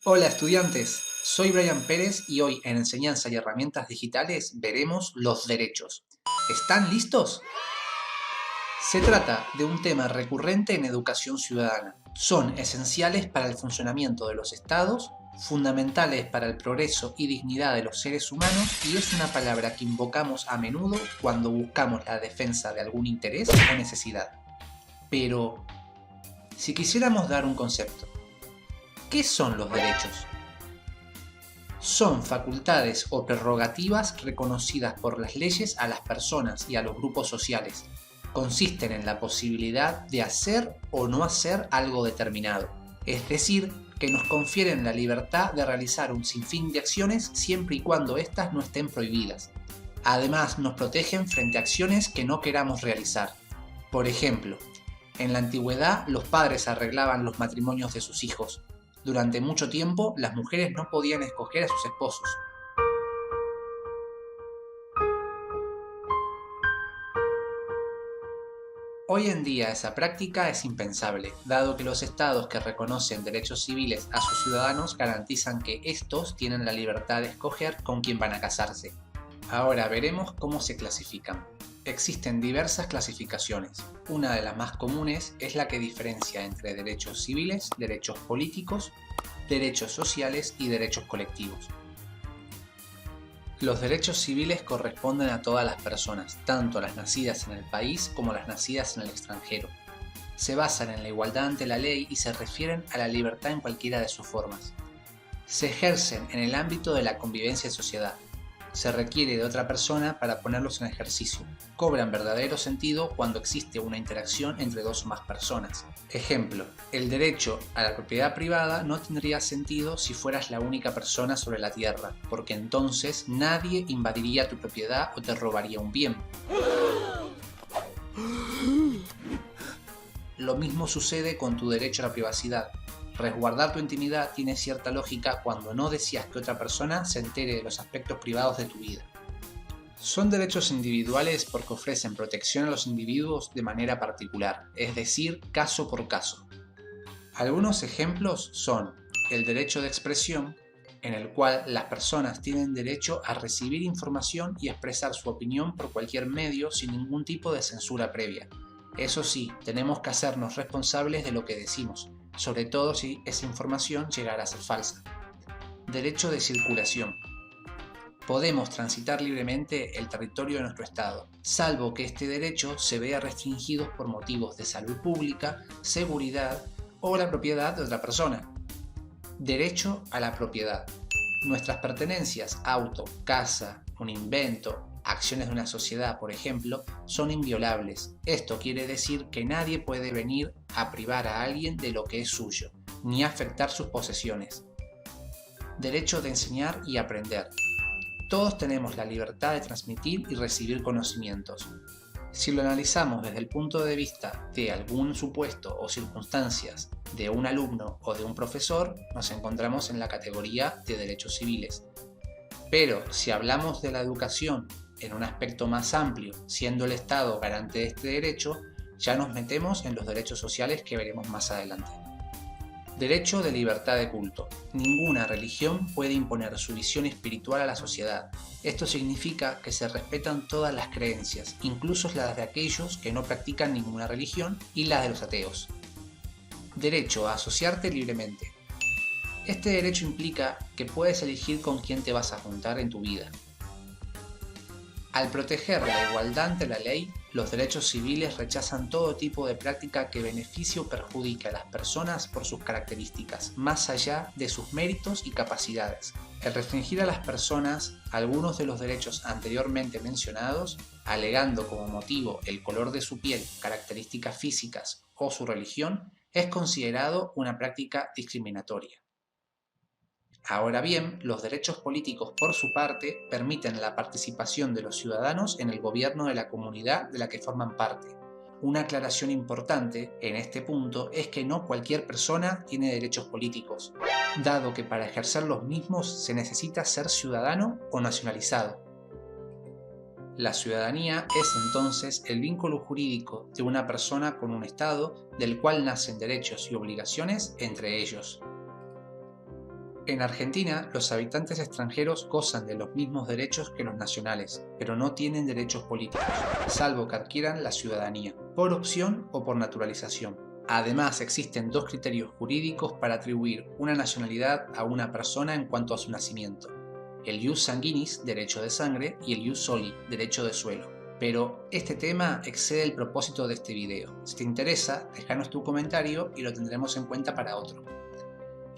Hola estudiantes, soy Brian Pérez y hoy en Enseñanza y Herramientas Digitales veremos los derechos. ¿Están listos? Se trata de un tema recurrente en educación ciudadana. Son esenciales para el funcionamiento de los estados, fundamentales para el progreso y dignidad de los seres humanos y es una palabra que invocamos a menudo cuando buscamos la defensa de algún interés o necesidad. Pero, si quisiéramos dar un concepto, ¿qué son los derechos? Son facultades o prerrogativas reconocidas por las leyes a las personas y a los grupos sociales. Consisten en la posibilidad de hacer o no hacer algo determinado, es decir, que nos confieren la libertad de realizar un sinfín de acciones siempre y cuando éstas no estén prohibidas. Además, nos protegen frente a acciones que no queramos realizar. Por ejemplo, en la antigüedad los padres arreglaban los matrimonios de sus hijos. Durante mucho tiempo, las mujeres no podían escoger a sus esposos. Hoy en día esa práctica es impensable, dado que los estados que reconocen derechos civiles a sus ciudadanos garantizan que estos tienen la libertad de escoger con quién van a casarse. Ahora veremos cómo se clasifican. Existen diversas clasificaciones. Una de las más comunes es la que diferencia entre derechos civiles, derechos políticos, derechos sociales y derechos colectivos. Los derechos civiles corresponden a todas las personas, tanto las nacidas en el país como las nacidas en el extranjero. Se basan en la igualdad ante la ley y se refieren a la libertad en cualquiera de sus formas. Se ejercen en el ámbito de la convivencia en sociedad. Se requiere de otra persona para ponerlos en ejercicio. Cobran verdadero sentido cuando existe una interacción entre dos o más personas. Ejemplo, el derecho a la propiedad privada no tendría sentido si fueras la única persona sobre la tierra, porque entonces nadie invadiría tu propiedad o te robaría un bien. Lo mismo sucede con tu derecho a la privacidad. Resguardar tu intimidad tiene cierta lógica cuando no deseas que otra persona se entere de los aspectos privados de tu vida. Son derechos individuales porque ofrecen protección a los individuos de manera particular, es decir, caso por caso. Algunos ejemplos son el derecho de expresión, en el cual las personas tienen derecho a recibir información y expresar su opinión por cualquier medio sin ningún tipo de censura previa. Eso sí, tenemos que hacernos responsables de lo que decimos, sobre todo si esa información llegara a ser falsa. Derecho de circulación. Podemos transitar libremente el territorio de nuestro estado, salvo que este derecho se vea restringido por motivos de salud pública, seguridad o la propiedad de otra persona. Derecho a la propiedad. Nuestras pertenencias, auto, casa, un invento, acciones de una sociedad, por ejemplo, son inviolables. Esto quiere decir que nadie puede venir a privar a alguien de lo que es suyo, ni afectar sus posesiones. Derecho de enseñar y aprender. Todos tenemos la libertad de transmitir y recibir conocimientos. Si lo analizamos desde el punto de vista de algún supuesto o circunstancias de un alumno o de un profesor, nos encontramos en la categoría de derechos civiles. Pero si hablamos de la educación en un aspecto más amplio, siendo el Estado garante de este derecho, ya nos metemos en los derechos sociales que veremos más adelante. Derecho de libertad de culto. Ninguna religión puede imponer su visión espiritual a la sociedad. Esto significa que se respetan todas las creencias, incluso las de aquellos que no practican ninguna religión y las de los ateos. Derecho a asociarte libremente. Este derecho implica que puedes elegir con quién te vas a juntar en tu vida. Al proteger la igualdad ante la ley, los derechos civiles rechazan todo tipo de práctica que beneficie o perjudique a las personas por sus características, más allá de sus méritos y capacidades. El restringir a las personas algunos de los derechos anteriormente mencionados, alegando como motivo el color de su piel, características físicas o su religión, es considerado una práctica discriminatoria. Ahora bien, los derechos políticos, por su parte, permiten la participación de los ciudadanos en el gobierno de la comunidad de la que forman parte. Una aclaración importante en este punto es que no cualquier persona tiene derechos políticos, dado que para ejercer los mismos se necesita ser ciudadano o nacionalizado. La ciudadanía es entonces el vínculo jurídico de una persona con un Estado del cual nacen derechos y obligaciones entre ellos. En Argentina, los habitantes extranjeros gozan de los mismos derechos que los nacionales, pero no tienen derechos políticos, salvo que adquieran la ciudadanía, por opción o por naturalización. Además, existen dos criterios jurídicos para atribuir una nacionalidad a una persona en cuanto a su nacimiento: el ius sanguinis, derecho de sangre, y el ius soli, derecho de suelo. Pero este tema excede el propósito de este video. Si te interesa, déjanos tu comentario y lo tendremos en cuenta para otro.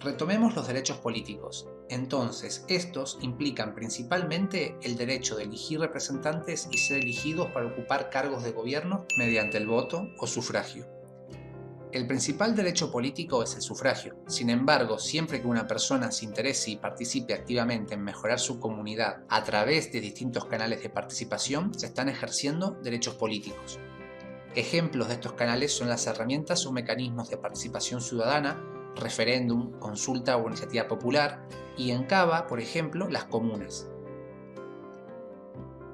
Retomemos los derechos políticos. Entonces, estos implican principalmente el derecho de elegir representantes y ser elegidos para ocupar cargos de gobierno mediante el voto o sufragio. El principal derecho político es el sufragio. Sin embargo, siempre que una persona se interese y participe activamente en mejorar su comunidad a través de distintos canales de participación, se están ejerciendo derechos políticos. Ejemplos de estos canales son las herramientas o mecanismos de participación ciudadana, referéndum, consulta o iniciativa popular, y en Cava, por ejemplo, las comunas.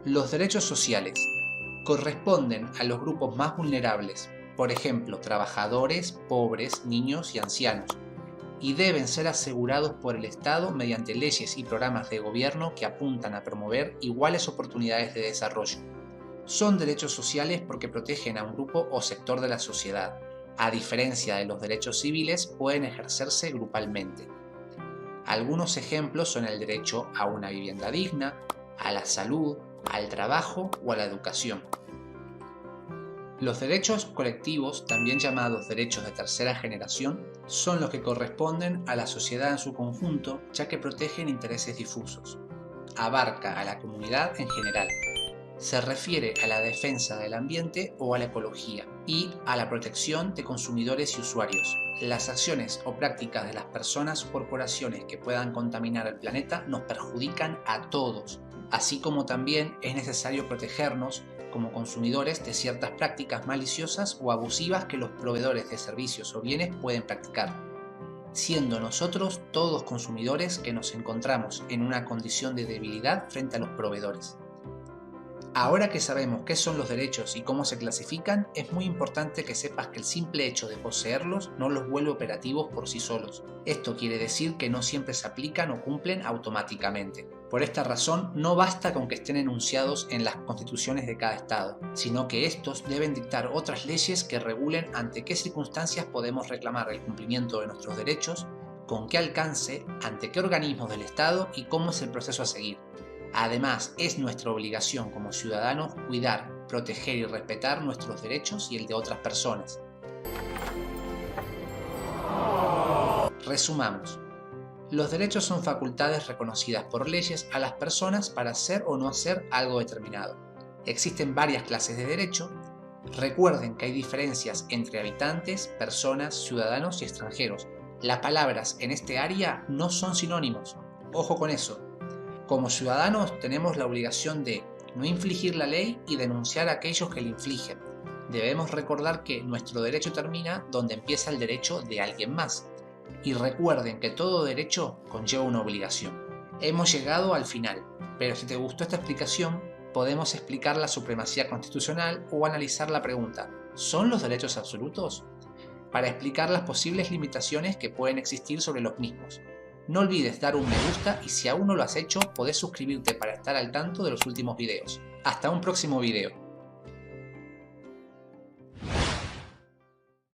Los derechos sociales corresponden a los grupos más vulnerables, por ejemplo, trabajadores, pobres, niños y ancianos, y deben ser asegurados por el Estado mediante leyes y programas de gobierno que apuntan a promover iguales oportunidades de desarrollo. Son derechos sociales porque protegen a un grupo o sector de la sociedad. A diferencia de los derechos civiles, pueden ejercerse grupalmente. Algunos ejemplos son el derecho a una vivienda digna, a la salud, al trabajo o a la educación. Los derechos colectivos, también llamados derechos de tercera generación, son los que corresponden a la sociedad en su conjunto, ya que protegen intereses difusos. Abarca a la comunidad en general. Se refiere a la defensa del ambiente o a la ecología y a la protección de consumidores y usuarios. Las acciones o prácticas de las personas o corporaciones que puedan contaminar el planeta nos perjudican a todos, así como también es necesario protegernos como consumidores de ciertas prácticas maliciosas o abusivas que los proveedores de servicios o bienes pueden practicar, siendo nosotros todos consumidores que nos encontramos en una condición de debilidad frente a los proveedores. Ahora que sabemos qué son los derechos y cómo se clasifican, es muy importante que sepas que el simple hecho de poseerlos no los vuelve operativos por sí solos. Esto quiere decir que no siempre se aplican o cumplen automáticamente. Por esta razón, no basta con que estén enunciados en las constituciones de cada estado, sino que estos deben dictar otras leyes que regulen ante qué circunstancias podemos reclamar el cumplimiento de nuestros derechos, con qué alcance, ante qué organismos del Estado y cómo es el proceso a seguir. Además, es nuestra obligación como ciudadanos cuidar, proteger y respetar nuestros derechos y el de otras personas. Resumamos. Los derechos son facultades reconocidas por leyes a las personas para hacer o no hacer algo determinado. Existen varias clases de derecho. Recuerden que hay diferencias entre habitantes, personas, ciudadanos y extranjeros. Las palabras en este área no son sinónimos. Ojo con eso. Como ciudadanos tenemos la obligación de no infligir la ley y denunciar a aquellos que la infligen. Debemos recordar que nuestro derecho termina donde empieza el derecho de alguien más. Y recuerden que todo derecho conlleva una obligación. Hemos llegado al final, pero si te gustó esta explicación, podemos explicar la supremacía constitucional o analizar la pregunta: ¿son los derechos absolutos? Para explicar las posibles limitaciones que pueden existir sobre los mismos. No olvides dar un me gusta y si aún no lo has hecho, podés suscribirte para estar al tanto de los últimos videos. Hasta un próximo video.